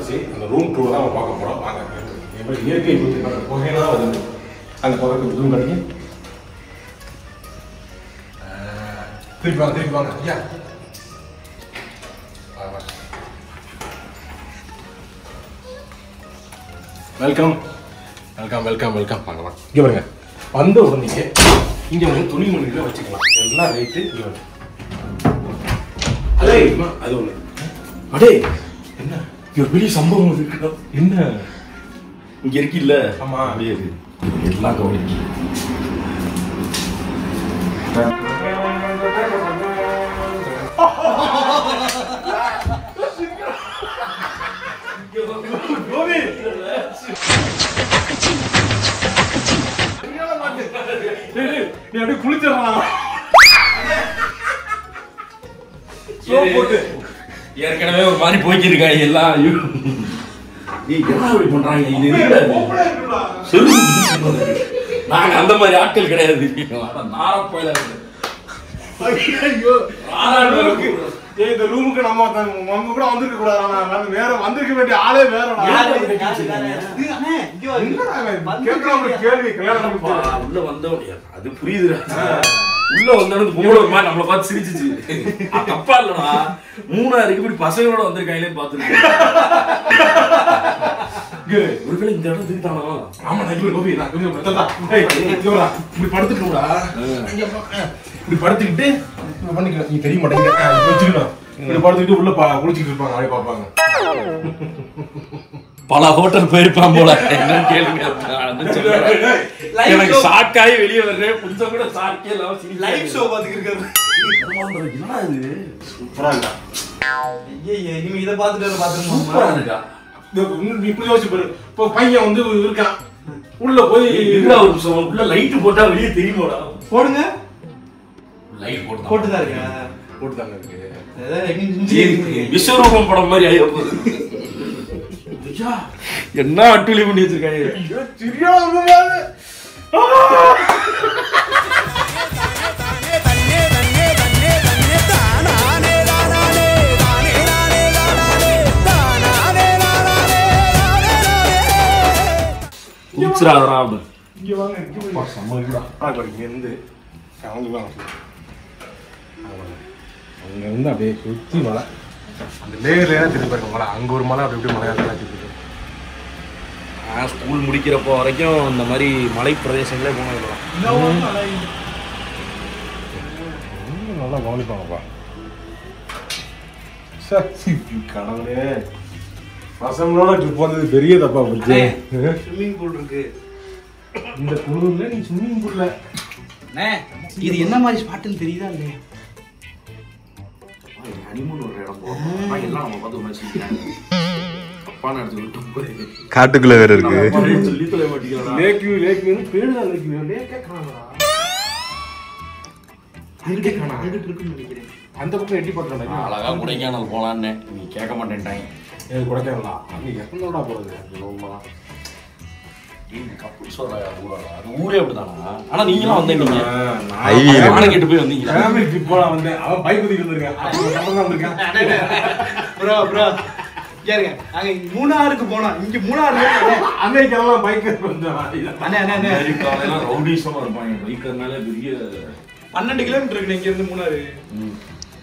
வந்துருச்சு. அந்த room tour தான் நம்ம பார்க்க போகிறோம். வாங்க இயற்கை புகையெல்லாம் வருது. அந்த புகைக்கு ஜூம் கட்டிங்க. திருப்பி வாங்க ஐயா. வெல்கம் வாங்க இங்கே பாருங்க. வந்த உடனே இங்கே வந்து துணிமணிகளை வச்சுக்கலாம். எல்லாம் ரைட்டு. இங்கே வந்து அது ஒன்று. அடே என்ன இங்கே ஒரு பெரிய சம்பவம் இருக்கு. என்ன இங்க இருக்கு இல்ல? ஆமா முடியாது. எல்லாம் கவனிக்கு. நீ அப்படியே குளிச்சிடலாம். ஏற்கனவே ஒரு மாதிரி போய்க்கிருக்காங்க எல்லாம். நாங்க அந்த மாதிரி ஆட்கள் கிடையாது. இந்த ரூமுக்கு நம்ம கூட வந்திருக்க கூடாது. வேற வந்திருக்க வேண்டிய ஆளே வேற. கேள்வி உள்ள வந்தவங்க அது புரியுது. உள்ள வந்தவனுக்கு பொம்பளை ஒரு மாதிரி நம்மளை பார்த்து சிரிச்சிச்சு. தப்பா இல்லடா. மூணாருக்கு இப்படி பசங்களோட வந்திருக்காங்களே பாத்துருக்கேன். ஒருவேளை இந்த இடம் திருத்தானா? ஆமா கோபி நான் கொஞ்சம் இப்படி படுத்துக்கணும்டா. இப்படி படுத்துக்கிட்டு பண்ணிக்கலாம். நீ தெரிய மாட்டேங்குது வச்சுக்கணும். இப்படி படுத்துக்கிட்டு உள்ள குளிச்சுட்டு இருப்பாங்க. அப்படியே பார்ப்பாங்க. பல ஹோட்டல் போயிருப்பான் போல. என்னன்னு கேளுங்க. எனக்கு ஷாக்காயி வெளியே வர்றேன். கொஞ்சம் கூட ஷாக்கே இல்லாம லைவ் ஷோ பாத்துக்கிட்டு இருக்காரு. என்னடா இது சூப்பரா இருக்கா. இனிமே இதை பாத்துட்டு பாத்துருமா? சூப்பரா இருக்கா. இப்படி யோசிச்சு பாரு. இப்போ பையன் வந்து இருக்கான். உள்ள போய் உள்ள லைட் போட்டா வெளியே தெரியுமாடா? போடுங்க. லைட் போட்டுதான் இருக்கா? போட்டுதாங்க இருக்கு. விஸ்வரூபம் படம் மாதிரி ஆயிப்போகுது. என்ன அட்டுலி பண்ணி வச்சிருக்காங்க. இங்க வாங்க சம்மதிடா. இங்க இருந்து அங்க இருந்து அப்படியே சுத்தி மலை. அந்த லேயர்ல திருப்பி இருக்க மலை. அங்க ஒரு மலை அப்படி மலையா திருப்பி. ஸ்கூல் முடிக்கிறப்போ வரைக்கும் இந்த மாதிரி மலை பிரதேசங்களே போனதுலாம் நல்லா கவனிப்பாங்கப்பா. சரி கடவுளே. பசங்களோட ட்ரிப் வந்தது பெரிய தப்பா போச்சு. ஸ்விம்மிங் பூல் இருக்கு இந்த குளூர்ல. நீ ஸ்விம்மிங் பூல்ல இது என்ன மாதிரி ஸ்பாட்னு தெரியுதா இல்லையா? ஹனிமூன் ஒரு இடம் போறோம். எல்லாம் நம்ம பார்த்து மேட்ச் தப்பான இடத்துக்கு போய் காட்டுக்குள்ள வேற இருக்கு. சொல்லி தொலை மாட்டீங்களா? லேக் வியூ பேருடா. லேக் வியூ லேக்கே காணோம்டா. அங்கிட்டு இருக்குன்னு நினைக்கிறேன். அந்த பக்கம் எட்டி போட்டுறேன். அழகா கொடைக்கானல் போலான்னு நீ கேட்க மாட்டேன்ட்டாங்க. எனக்கு கொடைக்கானலா? அங்க எப்போடா போறது? கப்புள் சொல்றாங்க ஊராடா. அது ஊரே அப்படிதானா? ஆனா நீங்களாம் வந்தீங்க. ஐவியில நானும் கேட்டு போய் வந்தீங்க. ஃபேமிலி ட்ரிப் போலாம் வந்தேன். அவன் பைக் ஊத்திட்டு வந்திருக்கான். அப்பதான் வந்திருக்கான். ப்ரோ கேளுங்க. அங்க மூணாருக்கு போனா இங்க மூணாறுல அமெரிக்காலாம் பைக் கொஞ்சம் அண்ணே அமெரிக்கால ரவுடிசமா இருப்பாங்க. பைக்கர்னாலே பெரிய 12 கிலோமீட்டர் இருக்கு இங்க இருந்து மூணாறு.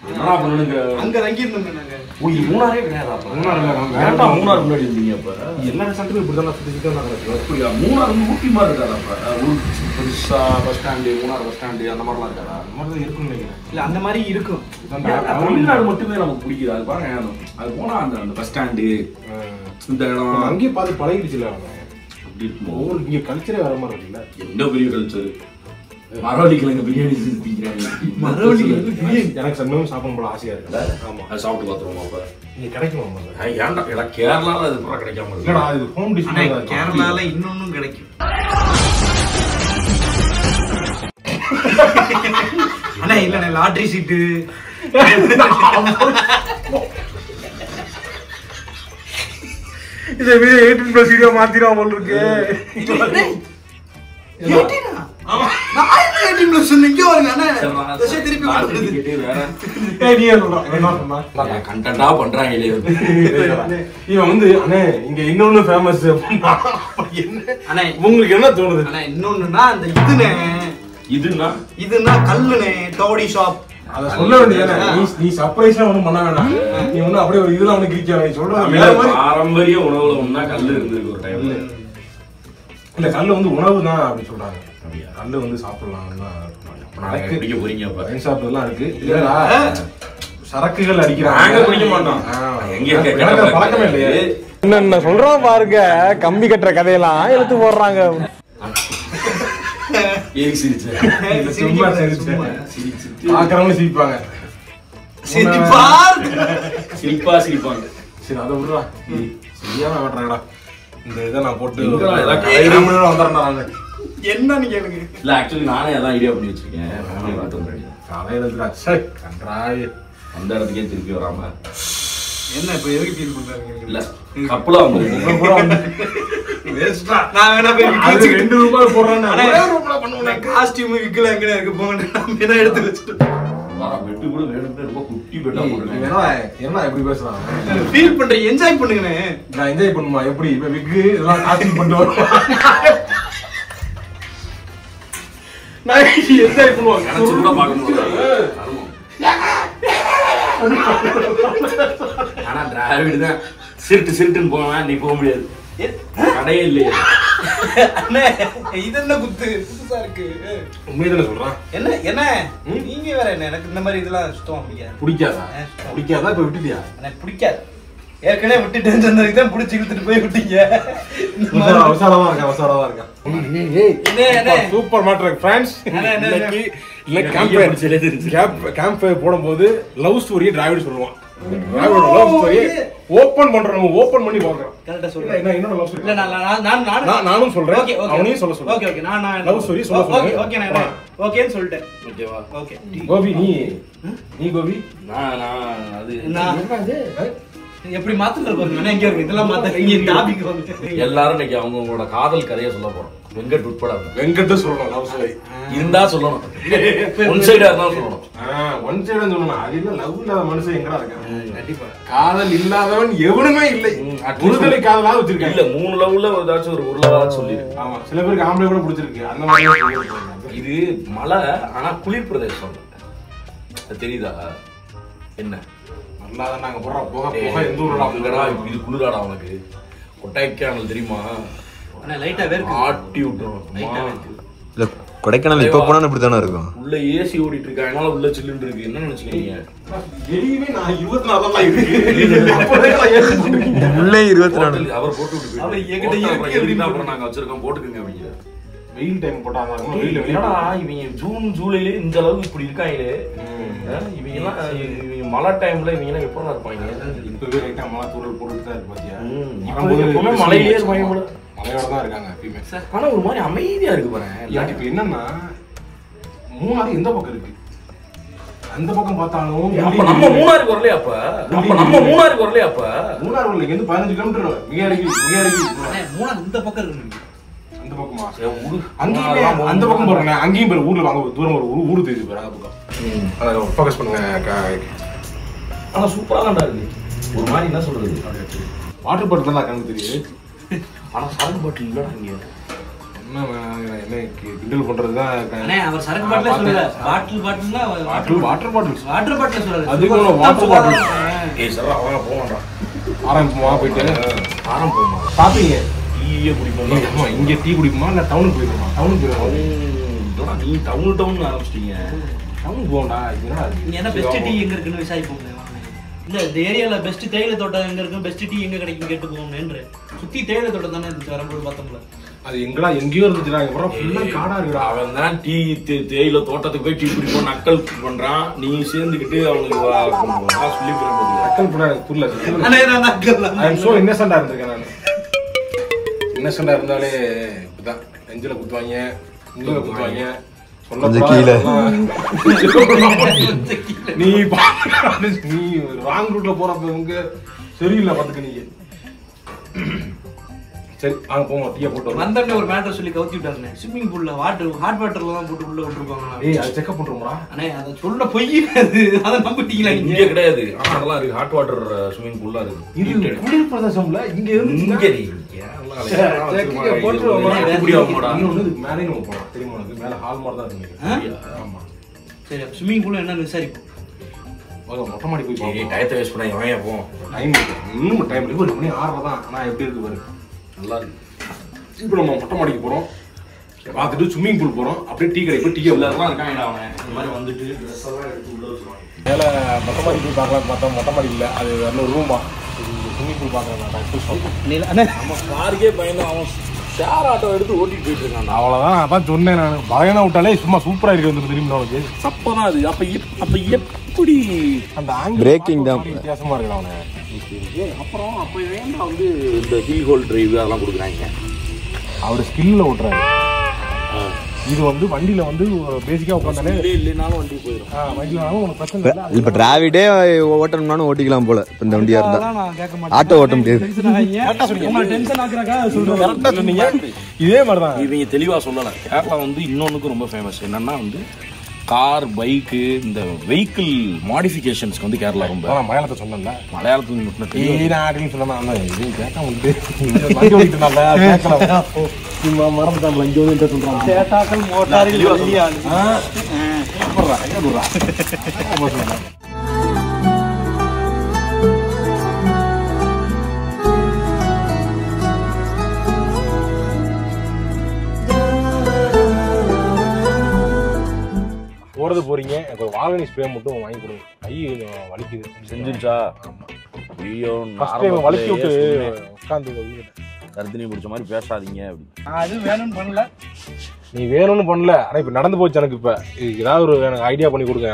என்னடா பண்ணுங்க? அங்க தங்கி இருந்தோம் நாங்க. ஓ இது மூணாரே கிடையாதா? மூணாறுல வேண்டாம். மூணாறு முன்னாடி இருந்தீங்க. அப்ப எல்லா சென்டரும் இப்படிதான் சுத்தி நடக்குது. அப்படியா? மூணாறு ஊட்டி மாதிரி இருக்காதா? அப்ப பெருசா bus stand, Munnar bus stand அந்த மாதிரிலாம் இருக்காதா? அந்த மாதிரி தான் இருக்குன்னு நினைக்கிறேன். இல்ல அந்த மாதிரி இருக்கும். தமிழ்நாடு மட்டுமே நமக்கு பிடிக்குது. அது பாருங்க. அது போனா அந்த பஸ் ஸ்டாண்டு இந்த இடம் அங்கேயே பார்த்து பழகிடுச்சுல. அப்படி இருக்கும். உங்களுக்கு இங்க கல்ச்சரே வர மாதிரி இருக்குல்ல. என்ன பெரிய கல்ச்சர். மரவள்ளிக்கிழங்கு பிரியாணி செஞ்சுக்கிறாங்க. மரவள்ளிக்கிழங்கு பிரியாணி எனக்கு சன்னமும் சாப்பிடும் போல ஆசையா இருக்குல்ல. ஆமா அது சாப்பிட்டு பார்த்துருவோம். அப்ப இங்க கிடைக்குமா? ஏன்டா எல்லாம் கேரளால அது பூரா கிடைக்காம இருக்கு. இல்லடா இது ஹோம் டிஷ். கேரளால இன்னொன்னும் கிடைக்கும். அண்ணா இல்லண்ணே லாட்டரி சீட்டு. இதை 18+ வீடியோ மாத்திரும் போல இருக்கு. டீம்ல சொன்னீங்க வருங்க அண்ணே தசை திருப்பி கார்த்திக் கேட்டு வேற நீ என்ன சொன்னா கண்டென்ட்டா பண்றாங்க இல்லையா இவன் வந்து அண்ணே இங்க இன்னொன்னு ஃபேமஸ் அப்படின்னா என்ன அண்ணே உங்களுக்கு என்ன தோணுது? அண்ணே இன்னொன்னுனா அந்த இதுனா கல்லுனே டோடி ஷாப் அத சொல்ல வேண்டியதானே. நீ சர்ப்ரைஸா ஒண்ணும் பண்ண வேண்டாம். நீ ஒண்ணு அப்படியே ஒரு இதெல்லாம் ஒண்ணு கிரிச்சா நீ சொல்றது வேற மாதிரி. பாரம்பரிய உணவுல ஒண்ணா கல்லு இருந்திருக்கு ஒரு டைம்ல. இல்ல கல்லு வந்து உணவு தான் அப்படி சொல்றாங்க. கல்லு வந்து சாப்பிடலாம் நாளைக்கு குடிக்க போறீங்க அப்ப வைன் ஷாப் எல்லாம் இருக்கு. இல்லடா சரக்குகள் அடிக்கிறாங்க. நாங்க குடிக்க மாட்டோம். எங்க பழக்கமே இல்லையே. என்ன சொல்றோம் பாருங்க, கம்பி கட்டுற கதையெல்லாம் எடுத்து போடுறாங்க. ஏன் சிரிச்ச? சும்மா சிரிச்சேன். பாக்குறவங்க சிரிப்பாங்க. சிரிப்பாங்க. சரி அதை விடுறா. சரியான வேட்டுறாங்கடா. இந்த இதை நான் போட்டு வந்துடுறேன். என்னன்னு கேளுங்க. இல்ல ஆக்சுவலி நானே அதான் ஐடியா பண்ணி வச்சிருக்கேன். காலையில சரி கன்றாய் அந்த இடத்துக்கே திருப்பி வராம என்ன இப்ப எதுக்கு ஃபீல் பண்றாங்க? இல்ல கப்பலா வந்து வேஸ்டா. நான் வேணா போய் அது 2 ரூபாய் போடுறேன். ஒரே ரூபாய் பண்ணுவேன். காஸ்டியூம் விக்கல எங்க இருக்கு போங்க. நான் என்ன எடுத்து வச்சிட்டு பெட்டு கூட வேணும்னு ரொம்ப குட்டி பெட்டா போடுறேன். என்ன எப்படி பேசுறான்? ஃபீல் பண்றேன். என்ஜாய் பண்ணுங்கனே. நான் என்ஜாய் பண்ணுமா? எப்படி இப்ப விக்கு எல்லாம் காஸ்டியூம் பண்ணிட்டு வருவேன். நான் என்ஜாய் பண்ணுவாங்க. நினைச்சு கூட பார்க்க முடியாது. ஆனா டிராவிட் தான் சிரிட்டுன்னு போவேன். நீ போக முடியாது. கடையே இல்லையே. இது என்ன குத்து புதுசா இருக்கு. உண்மையில சொல்றான். என்ன நீங்க வேற என்ன? எனக்கு இந்த மாதிரி இதெல்லாம் சுத்தமா பிடிக்காதா? இப்ப விட்டுட்டியா? எனக்கு பிடிக்காது. ஏற்கனவே விட்டுட்டேன்னு சொன்னதுக்கு தான் பிடிச்சி இழுத்துட்டு போய் விட்டீங்க. அவசரமா இருக்கேன். Super மாட்டர் friends. கேம்ப் ஃபயர் போடும்போது லவ் ஸ்டோரியை டிராவிட் சொல்லுவான். டிராவிட் லவ் ஸ்டோரியை ஓபன் பண்றோம். ஓபன் பண்ணி பார்க்கறோம். கரெக்ட்டா சொல்லுங்க. என்ன என்னோட லவ் ஸ்டோரி? இல்ல நானும் சொல்றேன். அவனையும் சொல்ல. ஓகே நான் லவ் ஸ்டோரி சொல்ல. ஓகே நான் ஓகேன்னு சொல்லிட்டேன். ஓகேவா? ஓகே கோபி நீ கோபி நான் அது நான் எப்படி மாத்துறது பாருங்க. எங்க இருக்கு இதெல்லாம் மாத்த இங்க டாபிக் வந்து எல்லாரும் இன்னைக்கு அவங்களோட காதல் கதையை சொல்ல போறோம். வெங்கட் உட்பட வெங்கட் சொல்லணும். லவ் ஸ்டோரி இருந்தா சொல்லணும். ஒன் சைடா இருந்தா சொல்லணும். ஒன் சைடா சொல்லணும். அது இல்ல லவ் இல்லாத மனுஷன் எங்கடா இருக்கான்? கண்டிப்பா காதல் இல்லாதவன் எவனுமே இல்லை. ஒருதலை காதலாவது வச்சிருக்காங்க. இல்ல 3 லவ்ல ஏதாச்சும் ஒரு லவ்வாவது சொல்லி. ஆமா சில பேருக்கு ஆம்பளை கூட பிடிச்சிருக்கு. அந்த மாதிரி இது மலை ஆனா குளிர் பிரதேசம். தெரியுதா என்ன? நல்லாதான் நாங்க போற போக எந்த ஊர்ல இது குளிராடா உனக்கு? கொடைக்கானல் தெரியுமா? அண்ணா லைட்டா வேர்க்கு ஆட்டி விட்டுரும். இல்ல கொடைக்கானல் இப்ப போனா இப்படி தானே இருக்கும். உள்ள ஏசி ஓடிட்டு இருக்கு. அதனால உள்ள சில்லுன்னு இருக்கு. என்ன நினைச்சுக்கிறீங்க? வெளியவே நான் 24 தான் இருக்கு. உள்ளே 24. அவர் போட்டு விட்டு அவர் என்கிட்ட இருக்கு. அப்புறம் நாங்க வச்சிருக்கோம் போட்டுக்கங்க அப்படிங்க. வெயில் டைம் போட்டாங்க. வெயில என்னடா இவங்க ஜூன் ஜூலைல இந்த அளவுக்கு இப்படி இருக்காங்களே. இவங்க எல்லாம் மழை டைம்ல இவங்க எல்லாம் எப்பதான் இருப்பாங்க? இப்பவே லைட்டா மழை தூரல் போட்டுட்டு தான் இருக்கு பாத்தியா? எப்பவுமே மழையிலே இருப்பாங்க. மழையோட தான் இருக்காங்க எப்பயுமே. ஆனா ஒரு மாதிரி அமைதியா இருக்கு பாருங்க. இப்ப என்னன்னா மூணாறு எந்த பக்கம் இருக்கு? அந்த பக்கம் பார்த்தாலும் நம்ம மூணாருக்கு வரலையா? நம்ம மூணாருக்கு வரலையா? மூணாறு வரல. இங்க இருந்து 15 கிலோமீட்டர் மிக அருகி. மூணார் இந்த பக்கம் இருக்கு. அந்த பக்கமா? அங்கேயும் அந்த பக்கம் போறேன். அங்கேயும் பேர் ஊர்ல வாங்க தூரம் ஒரு ஊரு தெரியுது பாரு. அந்த பக்கம் அதை ஃபோக்கஸ் பண்ணுங்க. ஆனா சூப்பரா தான் இருக்கு. ஒரு மாதிரி என்ன சொல்றது, வாட்டர் பாட்டில் தான் கணக்கு தெரியுது. ஆனா சரக்கு பாட்டில் இல்லடா இங்க. என்ன கிண்டல் பண்றதுதான். அவர் சரக்கு பாட்டில் சொல்லல. பாட்டில்னா வாட்டர் பாட்டில் சொல்லல. அதுக்கு வாட்டர் பாட்டில். ஏய் சார் அவங்க போவான்டா. ஆரம்பமா போயிட்டு ஆரம்பமா பாப்பீங்க. டீயே குடிப்போம். இங்க டீ குடிப்போமா இல்ல டவுனுக்கு போயிருமா? டவுனுக்கு போயிருவோம். நீ டவுன் ஆரம்பிச்சிட்டீங்க. டவுனுக்கு போகண்டா. இங்க என்ன பெஸ்ட் டீ எங்க இருக்குன்னு விசாரிப்போம். இல்ல இந்த ஏரியால பெஸ்ட் தேயிலை தோட்டம் எங்க இருக்கு, பெஸ்ட் டீ எங்க கிடைக்கும் கேட்டு போவோம்னு. சுத்தி தேயிலை தோட்டம் தானே இருந்துச்சு வரும்போது பார்த்தோம்ல. அது எங்கடா எங்கேயோ இருந்துச்சுடா. இங்க ஃபுல்லா காடா இருக்குடா. அவன் தான் டீ தேயிலை தோட்டத்துக்கு போய் டீ குடிப்போம் நக்கல் பண்றான். நீ சேர்ந்துக்கிட்டு அவனுக்கு சொல்லி நக்கல் பண்ண எனக்கு புரியல. ஐ அம் சோ இன்னசென்ட்டா இருந்திருக்கேன் நான். இன்னசென்ட்டா இருந்தாலே இப்பதான் நெஞ்சில குத்துவாங்க, நெஞ்சில குத்துவாங்க. கொஞ்சம் கீழே நீ ராங் ரூட்ல போறப்ப உங்க சரியில்லை பாத்துக்க. நீங்க சரி அங்க போங்க டீயை போட்டு வரலாம். வந்தோடனே ஒரு மேட்டர் சொல்லி கவுத்தி விட்டாருண்ணே. ஸ்விம்மிங் பூல்ல ஹாட் வாட்டர்ல தான் போட்டு உள்ள விட்டுருப்பாங்க. ஏய் அது செக்அப் பண்றோம்டா. அண்ணே அதை சொல்ல பொய்யாது, அதை நம்பிட்டீங்களா நீங்க? இங்கே கிடையாது. ஆனா அதெல்லாம் இருக்கு. ஹாட் வாட்டர் ஸ்விமிங் பூல்லாம் இருக்கு. இது குளிர் பிரதேசம்ல இங்க இருந்து இங்கே மேலே நம்ம போலாம். தெரியுமா உனக்கு? மேல ஹால் மாதிரி தான் இருக்கு. ஆமா சரி, ஸ்விம்மிங் பூல் என்னன்னு விசாரிப்போம். மொட்டை மாடி போய் பார்ப்போம். டயத்தை வேஸ்ட் பண்ண வாங்க போ. டைம் இன்னும் டைம் இருக்கு. 1 மணி 6 தான். ஆனா எப்படி இருக்கு பாரு. நல்லா இருக்கு. இப்போ நம்ம மொட்டை மாடிக்கு போறோம், பார்த்துட்டு ஸ்விம்மிங் பூல் போறோம், அப்படியே டீ கடை போய் டீ எல்லாரும் இருக்காங்க. அவன் இந்த மாதிரி வந்துட்டு ட்ரெஸ் எல்லாம் எடுத்து உள்ள வச்சுருவாங்க. மேலே மொட்டை மாடி போய் பார்க்கலாம்னு பார்த்தா மொட்டை மாடி இல்லை, அது வேற ரூமா. ஸ்விம்மிங் பூல் பார்க்குறேன். நம்ம காருக்கே பயந்து அவன் ஷேர் ஆட்டோ எடுத்து ஓட்டிட்டு போயிட்டு இருக்கான். அவ்வளோதான். அதான் சொன்னேன் நான். பயனா விட்டாலே சும்மா சூப்பராக இருக்கு வந்து தெரியுமா உனக்கு? சப்பதான் அது. அப்ப எப்படி அந்த ஆங்கிள் Braking தான். வித்தியாசமா இருக்கு அவனை. அப்புறம் அப்ப வேண்டாம் வந்து இந்த ஹில் ஹோல் டிரைவ் அதெல்லாம் கொடுக்குறாங்க. அவர் ஸ்கில்ல ஓட்டுறாரு. இது வந்து வண்டியில வந்து பேசிக்கா உட்காந்தாலே இல்லைனாலும் வண்டி போயிடும். வண்டியில உனக்கு பிரச்சனை இல்லை. இப்ப டிராவிடே ஓட்டணும்னாலும் ஓட்டிக்கலாம் போல. இப்ப இந்த வண்டியா இருந்தா நான் கேட்க மாட்டேன். ஆட்டோ ஓட்ட முடியாது. டென்ஷன் ஆக்குறாங்க சொல்றேன். கரெக்டா சொன்னீங்க. இதே மாதிரிதான் இவங்க தெளிவா சொல்லல. கேரளா வந்து இன்னொன்னுக்கு ரொம்ப ஃபேமஸ். என்னன்னா வந்து கார் பைக்கு இந்த வெஹிக்கிள் மாடிஃபிகேஷன்ஸ்க்கு வந்து கேரளா ரொம்ப. நான் மலையாளத்தை சொன்னேன்ல. மலையாளத்துக்கு நாட்டின்னு சொன்னா இதையும் கேட்க வந்து வண்டி ஓட்டிட்டு கேட்கல. மறந்துட்டாங்களா இங்க வந்து சொல்றாங்க. சேட்டாக்கள் மோட்டாரில் வெளியாளு. போறது போறீங்க. எனக்கு ஒரு வாகனி ஸ்ப்ரே மட்டும் வாங்கி கொடுங்க. கை கொஞ்சம் வலிக்குது. செஞ்சுச்சா? ஐயோ வலிக்கி விட்டு உட்காந்து கருத்தினி பிடிச்ச மாதிரி பேசாதீங்க அப்படி. அது வேணும்னு பண்ணல. நீ வேணும்னு பண்ணல. ஆனா இப்ப நடந்து போச்சு எனக்கு. இப்ப ஏதாவது ஒரு எனக்கு ஐடியா பண்ணி கொடுங்க.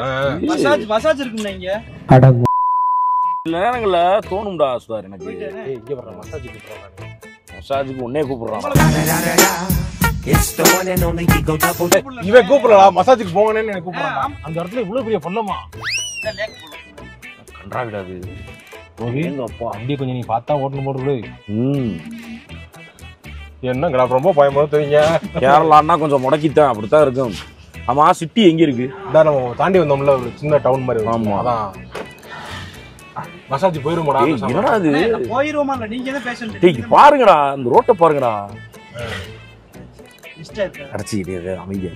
மசாஜ் இருக்கும்ல இங்க. சில நேரங்கள்ல தோணும்டா சுதார் எனக்கு. இங்க வர்ற மசாஜ் கூப்பிடுறாங்க. மசாஜுக்கு உன்னே கூப்பிடுறான். இவன் கூப்பிடலா மசாஜுக்கு போங்கன்னு எனக்கு கூப்பிடுறான். அந்த இடத்துல இவ்வளவு பெரிய பொண்ணமா கன்றாவிடாது. அப்பா அப்படியே கொஞ்சம் நீ பார்த்தா ஓட்டணும் போடுறது. என்ன ரொம்ப பயமா தெரியுங்க. கேரளான்னா கொஞ்சம் முடக்கித்தான் அப்படித்தான் இருக்கும். ஆமா சிட்டி எங்க இருக்கு? நம்ம தாண்டி வந்தோம்ல ஒரு சின்ன டவுன் மாதிரி. ஆமா அதான் மசாஜ் போயிருமாடா. என்னடா அது? போயிருவோமா? நீங்க என்ன பேசணும்? டேய் பாருங்கடா, இந்த ரோட்டை பாருங்கடா. அடைச்சிக்கிட்டே அமைதியா.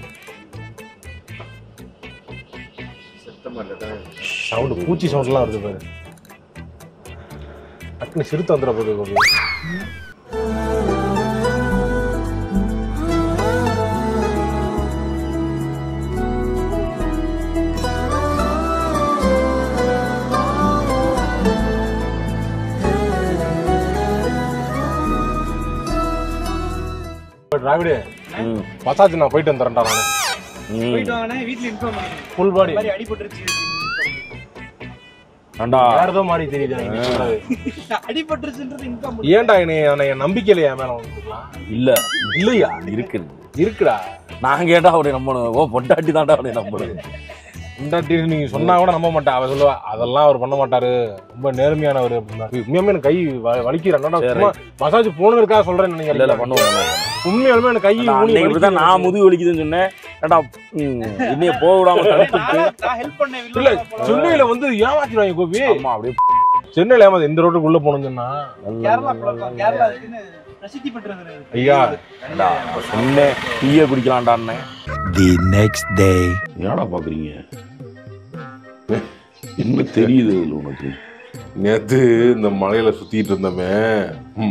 சவுண்ட் பூச்சி சவுண்ட்லாம் வருது பாரு. டக்குனு சிறுத்தை வந்துட போகுது. டிராவிடு மசாஜ் நான் போயிட்டு வந்துறேன்டா. நானு போயிட்டு வாங்கனே. வீட்ல இன்ஃபார்ம் பண்ணுங்க. ஃபுல் பாடி மாதிரி அடிபட்டுருச்சு. ஏண்டா வேற ஏதோ மாதிரி தெரியுது. அடிபட்டுருச்சுன்றது இன்ஃபார்ம். ஏன்டா என்ன நம்பிக்கை இல்லையா மேல உனக்குலாம்? இல்ல இல்லையா? இருக்குடா. நான் கேட்டா அவனை நம்பணும். ஓ பொண்டாட்டி தான்டா அவனை நம்பணும். பொண்டாட்டி நீங்க சொன்னா கூட நம்ப மாட்டா. அவ சொல்லுவா அதெல்லாம் அவர் பண்ண மாட்டாரு, ரொம்ப நேர்மையானவர் அப்படின்னா. உண்மையாலுமே எனக்கு கை வலிக்கிறேன். மசாஜ் போனதுக்காக சொல்றேன். இல்ல பண்ணுவோம். உண்மையாலுமே எனக்கு கை இப்படிதான் நான் முதுகு வலிக்குதுன்னு சொன்னேன். ஏண்டா இன்னைய போக விடாம தடுத்துட்டு நான் ஹெல்ப் பண்ணேன். இல்ல சென்னையில வந்து ஏமாத்திடுவாங்க கோபி. ஆமா அப்படியே சென்னையில ஏமாத்து இந்த ரோட்டுக்கு உள்ள போகணும்னு சொன்னா கேரளா இருக்குன்னு பிரசித்தி பெற்றது. ஐயா சொன்னேன் டீயே குடிக்கலாம்டான்னு. The next day. என்னடா பாக்குறீங்க? என்ன தெரியுது உனக்கு? நேத்து இந்த மலையில சுத்திட்டு இருந்தோமே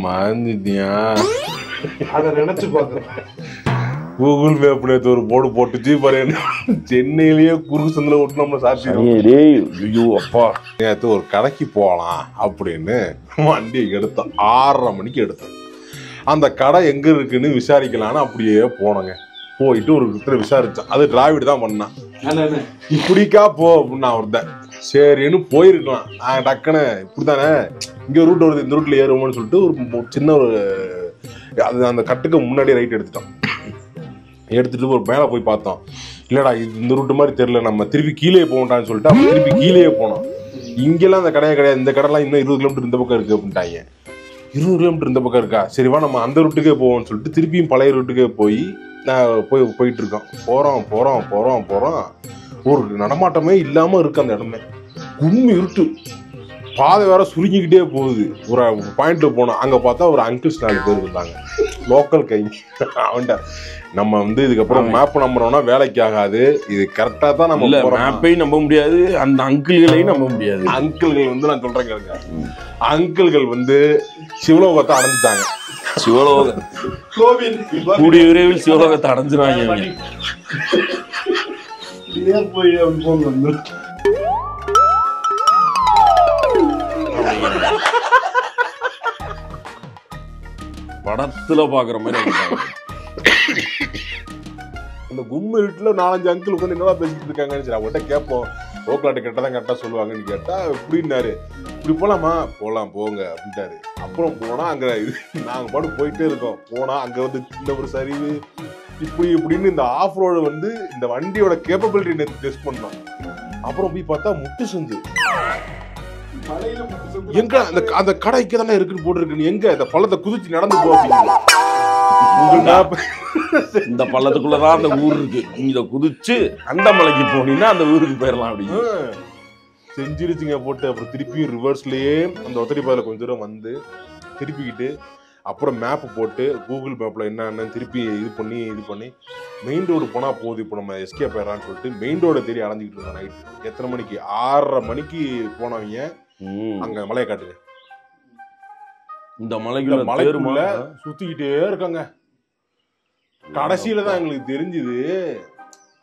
மறந்துட்டியா? அதை நினைச்சு பாக்குறேன். கூகுள் மேப் நேற்று ஒரு போர்டு போட்டுச்சு பாரு. சென்னையிலேயே குறுக்கு சந்தில விட்டு நம்ம சாப்பிட்டு அப்பா நேற்று ஒரு கடைக்கு போகலாம் அப்படின்னு வண்டியை எடுத்தோம். 6:30 மணிக்கு எடுத்தோம். அந்த கடை எங்க இருக்குன்னு விசாரிக்கலான்னு அப்படியே போனோங்க. போயிட்டு ஒரு இடத்துல விசாரிச்சோம். அது டிராவிடு தான் பண்ணான். இப்படிக்கா போ அப்படின்னா ஒருத்தன். சரின்னு போயிருக்கலாம். டக்குன்னு இப்படித்தானே இங்க ரூட் வருது, இந்த ரூட்ல ஏறுவோம்னு சொல்லிட்டு ஒரு சின்ன ஒரு அந்த கட்டுக்கு முன்னாடி ரைட் எடுத்துட்டோம். எடுத்துட்டு ஒரு மேலே போய் பார்த்தோம். இல்லடா இது இந்த ரூட்டு மாதிரி தெரியல, நம்ம திருப்பி கீழே போகண்டான்னு சொல்லிட்டு அப்ப திருப்பி கீழே போனோம். இங்கெல்லாம் அந்த கடையே கிடையாது, இந்த கடைலாம் இன்னும் 20 கிலோமீட்டர் இந்த பக்கம் இருக்கு அப்படின்ட்டாங்க. 20 கிலோமீட்டர் இந்த பக்கம் இருக்கா, சரிவா நம்ம அந்த ரூட்டுக்கே போவோம்னு சொல்லிட்டு திருப்பியும் பழைய ரூட்டுக்கே போய் நான் போயிட்டு இருக்கோம். போறோம் ஒரு நடமாட்டமே இல்லாம இருக்கு அந்த இடமே. கும்மி இருட்டு, பாதை வேற சுருங்கிக்கிட்டே போகுது. ஒரு பாயிண்ட்ல போனோம், அங்க பார்த்தா ஒரு அங்கிள்ஸ் 4 பேர் இருந்தாங்க, லோக்கல் கை. அவன்கிட்ட நம்ம வந்து இதுக்கப்புறம் மேப் நம்புறோம்னா வேலைக்கு ஆகாது, இது கரெக்டா தான் நம்ம மேப்பையும் நம்ப முடியாது, அந்த அங்கிள்களையும் நம்ப முடியாது. அங்கிள்கள் வந்து நான் சொல்றேன் கேளுங்க, அங்கிள்கள் வந்து சிவலோகத்தை அடைஞ்சிட்டாங்க. சிவலோகம் கூடிய விரைவில் சிவலோகத்தை அடைஞ்சிருவாங்க. படத்துல பாக்குற மாதிரி அந்த கும்மி வீட்டுல 4-5 அங்கிள் உட்காந்து என்னதான் பேசிட்டு இருக்காங்கன்னு சரி அவங்ககிட்ட கேட்போம். லோக்கலாட்ட கேட்டதான் கரெக்டா சொல்லுவாங்கன்னு கேட்டா இப்படின்னாரு. இப்படி போலாமா, போலாம் போங்க அப்படின்ட்டாரு. அப்புறம் போனா அங்க நாங்க பாட்டு போயிட்டே இருக்கோம். போனா அங்க வந்து இந்த ஒரு சரிவு இப்படின்னு இந்த ஆஃப் ரோடு வந்து இந்த வண்டியோட கேப்பபிலிட்டி டெஸ்ட் பண்ணோம். அப்புறம் போய் பார்த்தா முட்டு சந்து. எங்க அந்த கடைக்கு தானே இருக்குன்னு போட்டுருக்கு, எங்க இந்த பள்ளத்தை குதிச்சு நடந்து போவீங்க. இந்த பள்ளத்துக்குள்ளதான் அந்த ஊர் இருக்கு, இத குதிச்சு அந்த மலைக்கு போனீங்கன்னா அந்த ஊருக்கு போயிடலாம் அப்படின்னு செஞ்சிருச்சுங்க போட்டு. அப்புறம் திருப்பியும் ரிவர்ஸ்லயே அந்த ஒத்தடி பாதையில கொஞ்ச தூரம் வந்து திருப்பிக்கிட்டு அப்புறம் மேப் போட்டு கூகுள் மேப்ல என்னன்னு திருப்பி இது பண்ணி மெயின் ரோடு போனா போகுது, இப்போ நம்ம எஸ்கேப் ஆயிடலாம்னு சொல்லிட்டு மெயின் ரோட தேடி அலைஞ்சிக்கிட்டு இருந்தோம். நைட் எத்தனை மணிக்கு, 6:30 மணிக்கு போனவங்க அங்க மலையை காட்டுங்க. இந்த மலைக்குள்ள சுத்திக்கிட்டே இருக்காங்க. கடைசியில தான் எங்களுக்கு தெரிஞ்சுது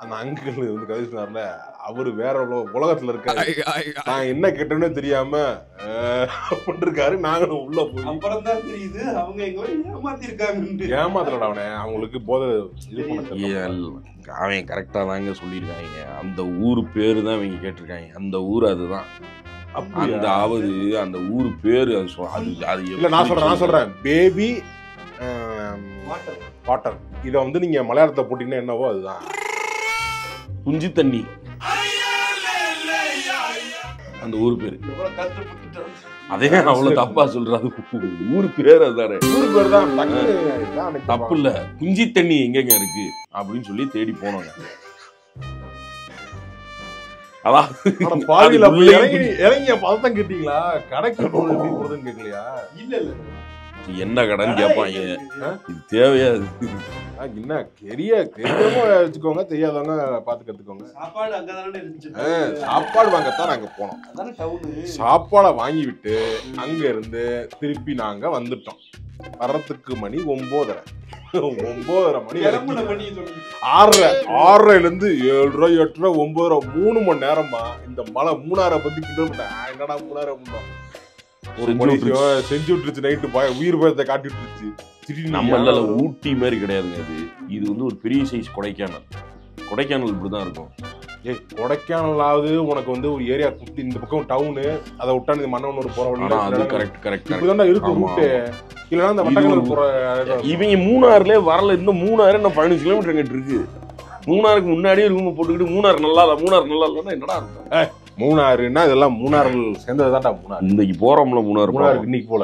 அந்த அங்கிள் வந்து கதை சொன்னார்ல, அவரு வேற உலகத்துல இருக்காரு. நான் என்ன கேட்டேன்னு தெரியாம இருக்காரு. நாங்களும் உள்ள போய் அப்புறம் தான் தெரியுது அவங்க எங்க ஏமாத்திருக்காங்க. ஏமாத்தலடா அவனை, அவங்களுக்கு போதை இது பண்ண. அவன் கரெக்டா தாங்க சொல்லியிருக்காங்க, அந்த ஊர் பேரு தான் இவங்க கேட்டிருக்காங்க, அந்த ஊர் அதுதான். அந்த ஆவது அந்த ஊர் பேரு அது இல்ல. நான் சொல்றேன் பேபி வாட்டர். இத வந்து நீங்க மலையாளத்தை போட்டீங்கன்னா என்னவோ அதுதான் குஞ்சி தண்ணி. அந்த ஊர் பேரு அதே அவ்வளவு தப்பா சொல்றாரு. ஊர் பேர் அதுதானே, ஊர் பேர் தான் தப்பு இல்ல. குஞ்சி தண்ணி எங்கெங்க இருக்கு அப்படின்னு சொல்லி தேடி போனோங்க. இறங்கிய பதத்தம் கேட்டீங்களா, கடைக்கு போறதுன்னு கேட்கலையா? இல்ல என்ன கடைன்னு கேட்பாங்க, இது தேவையாது. என்ன தெரியாம வச்சுக்கோங்க, தெரியாதவங்க பாத்து கத்துக்கோங்க. சாப்பாடு வாங்கத்தான் நாங்க போனோம். சாப்பாடை வாங்கி விட்டு அங்க இருந்து திருப்பி நாங்க வந்துட்டோம். வரத்துக்கு மணி 9:30 மணி. 6:30 இருந்து 7:30 8:30 9:30 3 மணி நேரமா இந்த மலை 3010 கிலோமீட்டர். என்னடா 3010 ஒரு மணி செஞ்சு விட்டுருச்சு. நைட்டு உயிர் பயத்தை காட்டிட்டு இருந்துச்சு. நம்ம ஊட்டி மாதிரி கிடையாதுங்க அது. இது வந்து ஒரு பெரிய சைஸ் கொடைக்கானல். கொடைக்கானல் இப்படிதான் இருக்கும். கொடைக்கானலாவது உனக்கு வந்து ஒரு ஏரியா சுத்தி இந்த பக்கம் டவுனு, அதை விட்டா இந்த மன்னவனூர் போற வழி இப்படிதான் இருக்கும் ரூட்டு. இல்லைன்னா இந்த வட்டக்கானல் போற இவங்க மூணாறுல வரல. இன்னும் மூணாறு இன்னும் 15 கிலோமீட்டர் எங்கிட்ட இருக்கு. மூணாருக்கு முன்னாடியே ரூம் போட்டுக்கிட்டு மூணாறு நல்லா இல்லைன்னா என்னடா இருக்கும்? மூணாறுன்னா இதெல்லாம் மூணாறு சேர்ந்ததுதான்டா. மூணாறு இன்னைக்கு போறோம்ல, மூணாறு இன்னைக்கு போல